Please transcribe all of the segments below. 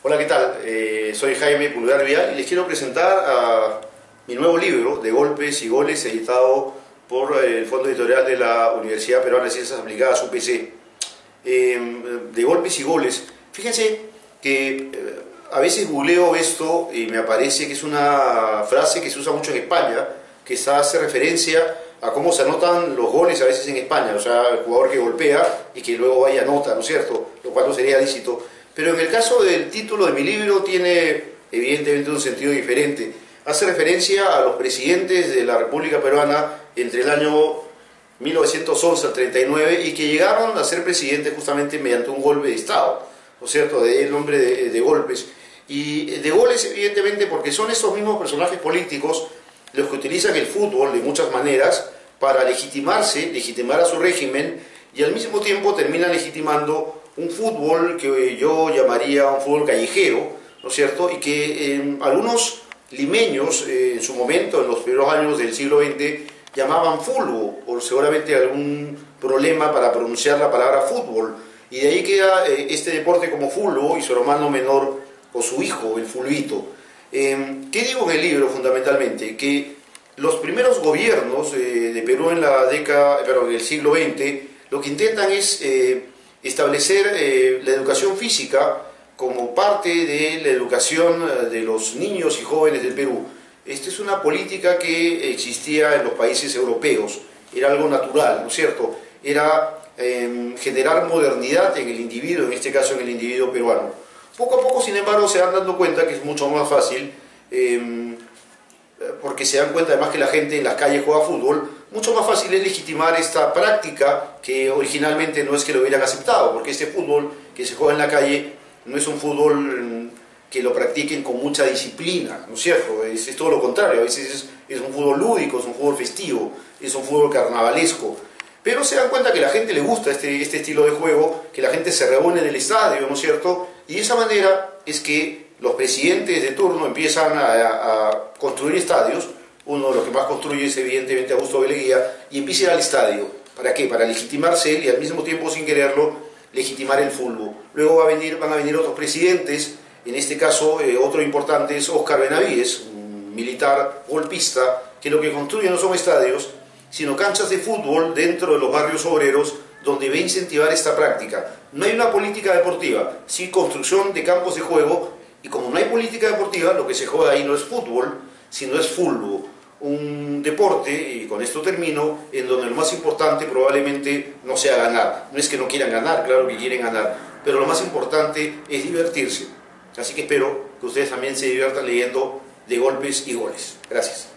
Hola, ¿qué tal? Soy Jaime Pulgar Vial y les quiero presentar a mi nuevo libro, De Golpes y Goles, editado por el Fondo Editorial de la Universidad Peruana de Ciencias Aplicadas, UPC. De Golpes y Goles. Fíjense que a veces googleo esto y me aparece que es una frase que se usa mucho en España, que hace referencia a cómo se anotan los goles a veces en España, o sea, el jugador que golpea y que luego vaya a nota, ¿no es cierto? Lo cual no sería lícito. Pero en el caso del título de mi libro tiene evidentemente un sentido diferente. Hace referencia a los presidentes de la República Peruana entre el año 1911 al 39 y que llegaron a ser presidentes justamente mediante un golpe de Estado, ¿no es cierto? De ahí el nombre de golpes. Y de goles evidentemente porque son esos mismos personajes políticos los que utilizan el fútbol de muchas maneras para legitimar a su régimen y al mismo tiempo terminan legitimando un fútbol que yo llamaría un fútbol callejero, ¿no es cierto? Y que algunos limeños en su momento, en los primeros años del siglo XX, llamaban fulbo, por seguramente algún problema para pronunciar la palabra fútbol. Y de ahí queda este deporte como fulbo y su hermano menor o su hijo, el fulbito. ¿Qué digo en el libro fundamentalmente? Que los primeros gobiernos de Perú en el siglo XX lo que intentan es establecer la educación física como parte de la educación de los niños y jóvenes del Perú. Esta es una política que existía en los países europeos, era algo natural, ¿no es cierto? Era generar modernidad en el individuo, en este caso en el individuo peruano. Poco a poco, sin embargo, se van dando cuenta que es mucho más fácil, porque se dan cuenta además que la gente en las calles juega fútbol, mucho más fácil es legitimar esta práctica que originalmente no es que lo hubieran aceptado, porque este fútbol que se juega en la calle no es un fútbol que lo practiquen con mucha disciplina, ¿no es cierto? Es todo lo contrario, a veces es un fútbol lúdico, es un fútbol festivo, es un fútbol carnavalesco. Pero se dan cuenta que a la gente le gusta este estilo de juego, que la gente se reúne en el estadio, ¿no es cierto? Y de esa manera es que los presidentes de turno empiezan a construir estadios. Uno de los que más construye es evidentemente Augusto Beleguía, y empieza a ir al estadio. ¿Para qué? Para legitimarse él y al mismo tiempo, sin quererlo, legitimar el fútbol. Luego van a venir otros presidentes, en este caso otro importante es Óscar Benavides, un militar golpista, que lo que construye no son estadios, sino canchas de fútbol dentro de los barrios obreros, donde va a incentivar esta práctica. No hay una política deportiva, sí construcción de campos de juego, y como no hay política deportiva, lo que se juega ahí no es fútbol, sino es fútbol, un deporte, y con esto termino, en donde lo más importante probablemente no sea ganar. No es que no quieran ganar, claro que quieren ganar, pero lo más importante es divertirse. Así que espero que ustedes también se diviertan leyendo De Golpes y Goles. Gracias.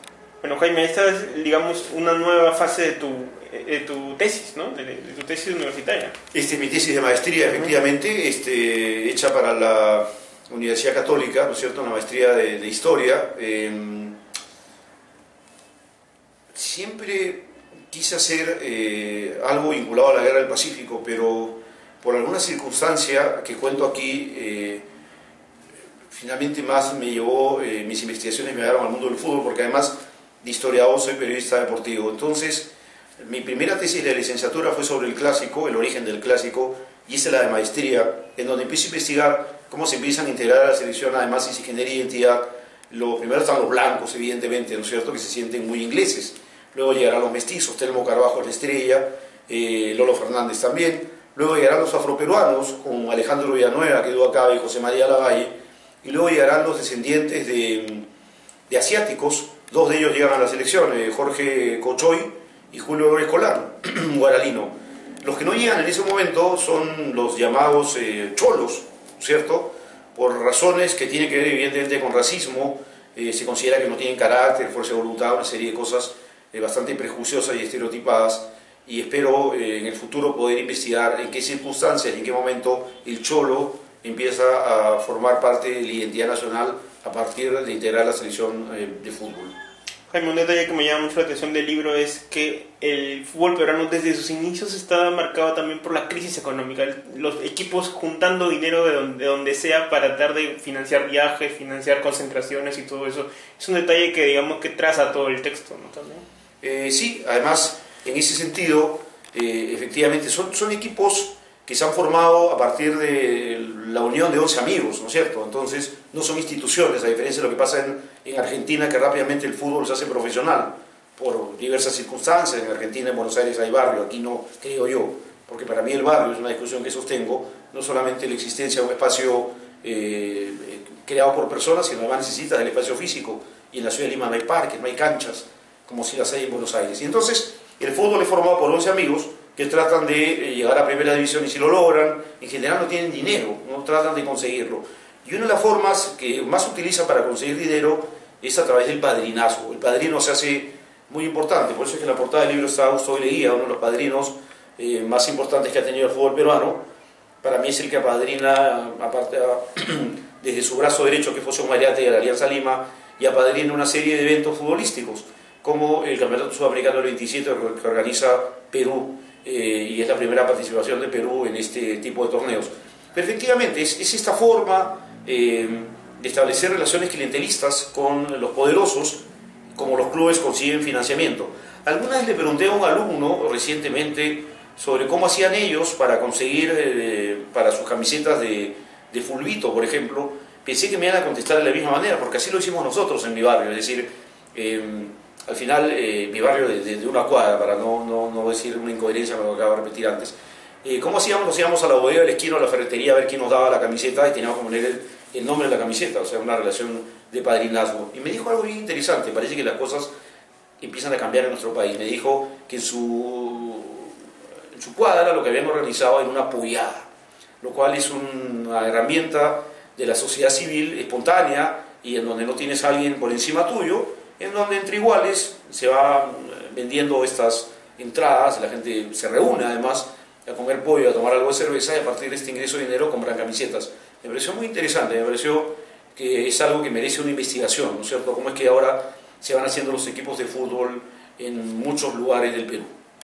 Bueno, Jaime, esta es, digamos, una nueva fase de tu tesis, ¿no? De tu tesis universitaria. Esta es mi tesis de maestría, efectivamente, hecha para la Universidad Católica, ¿no es cierto?, una maestría de Historia. Siempre quise hacer algo vinculado a la Guerra del Pacífico, pero por alguna circunstancia que cuento aquí, finalmente más me llevó, mis investigaciones me llevaron al mundo del fútbol, porque además de historiador soy periodista deportivo. Entonces, mi primera tesis de licenciatura fue sobre el clásico, el origen del clásico, y hice la de maestría, en donde empiezo a investigar cómo se empiezan a integrar a la selección, además sin género e identidad. Lo primero están los blancos, evidentemente, ¿no es cierto?, que se sienten muy ingleses. Luego llegarán los mestizos, Telmo Carbajo la estrella, Lolo Fernández también. Luego llegarán los afroperuanos, con Alejandro Villanueva, que quedó acá, y José María Lavalle. Y luego llegarán los descendientes de asiáticos. Dos de ellos llegan a la selección, Jorge Cochoy y Julio Escolano, guaralino. Los que no llegan en ese momento son los llamados cholos, ¿cierto? Por razones que tienen que ver evidentemente con racismo. Se considera que no tienen carácter, fuerza de voluntad, una serie de cosas bastante prejuiciosas y estereotipadas, y espero en el futuro poder investigar en qué circunstancias y en qué momento el cholo empieza a formar parte de la identidad nacional a partir de integrar la selección de fútbol. Jaime, un detalle que me llama mucho la atención del libro es que el fútbol peruano desde sus inicios está marcado también por la crisis económica. Los equipos juntando dinero de donde sea para tratar de financiar viajes, financiar concentraciones y todo eso. Es un detalle que digamos que traza todo el texto, ¿no? También. Sí, además, en ese sentido, efectivamente, son equipos que se han formado a partir de la unión de 11 amigos, ¿no es cierto? Entonces, no son instituciones, a diferencia de lo que pasa en Argentina, que rápidamente el fútbol se hace profesional por diversas circunstancias. En Argentina, en Buenos Aires hay barrio, aquí no, creo yo, porque para mí el barrio es una discusión que sostengo, no solamente la existencia de un espacio creado por personas, sino además necesita del espacio físico, y en la ciudad de Lima no hay parques, no hay canchas, como si las hay en Buenos Aires. Y entonces, el fútbol es formado por 11 amigos, que tratan de llegar a primera división, y si lo logran, en general no tienen dinero, no tratan de conseguirlo. Y una de las formas que más se utiliza para conseguir dinero es a través del padrinazgo. El padrino se hace muy importante, por eso es que en la portada del libro está Augusto Leguía, uno de los padrinos más importantes que ha tenido el fútbol peruano. Para mí es el que apadrina, aparte, desde su brazo derecho, que fue José Mariate de la Alianza Lima, y apadrina una serie de eventos futbolísticos, como el Campeonato Sudamericano del 27 que organiza Perú, y es la primera participación de Perú en este tipo de torneos. Pero efectivamente es esta forma de establecer relaciones clientelistas con los poderosos, como los clubes consiguen financiamiento. Alguna vez le pregunté a un alumno recientemente sobre cómo hacían ellos para conseguir para sus camisetas de fulbito, por ejemplo. Pensé que me iban a contestar de la misma manera, porque así lo hicimos nosotros en mi barrio, es decir, al final, mi barrio de una cuadra, para no decir una incoherencia, como acabo de repetir antes. ¿Cómo hacíamos? Nos íbamos a la bodega de la esquina o a la ferretería a ver quién nos daba la camiseta y teníamos que poner el nombre de la camiseta, o sea, una relación de padrinazgo. Y me dijo algo bien interesante, parece que las cosas empiezan a cambiar en nuestro país. Me dijo que en su cuadra lo que habían organizado era una pollada, lo cual es una herramienta de la sociedad civil espontánea y en donde no tienes a alguien por encima tuyo, en donde entre iguales se va vendiendo estas entradas, la gente se reúne además a comer pollo, a tomar algo de cerveza, y a partir de este ingreso de dinero compran camisetas. Me pareció muy interesante, me pareció que es algo que merece una investigación, ¿no es cierto? Cómo es que ahora se van haciendo los equipos de fútbol en muchos lugares del Perú.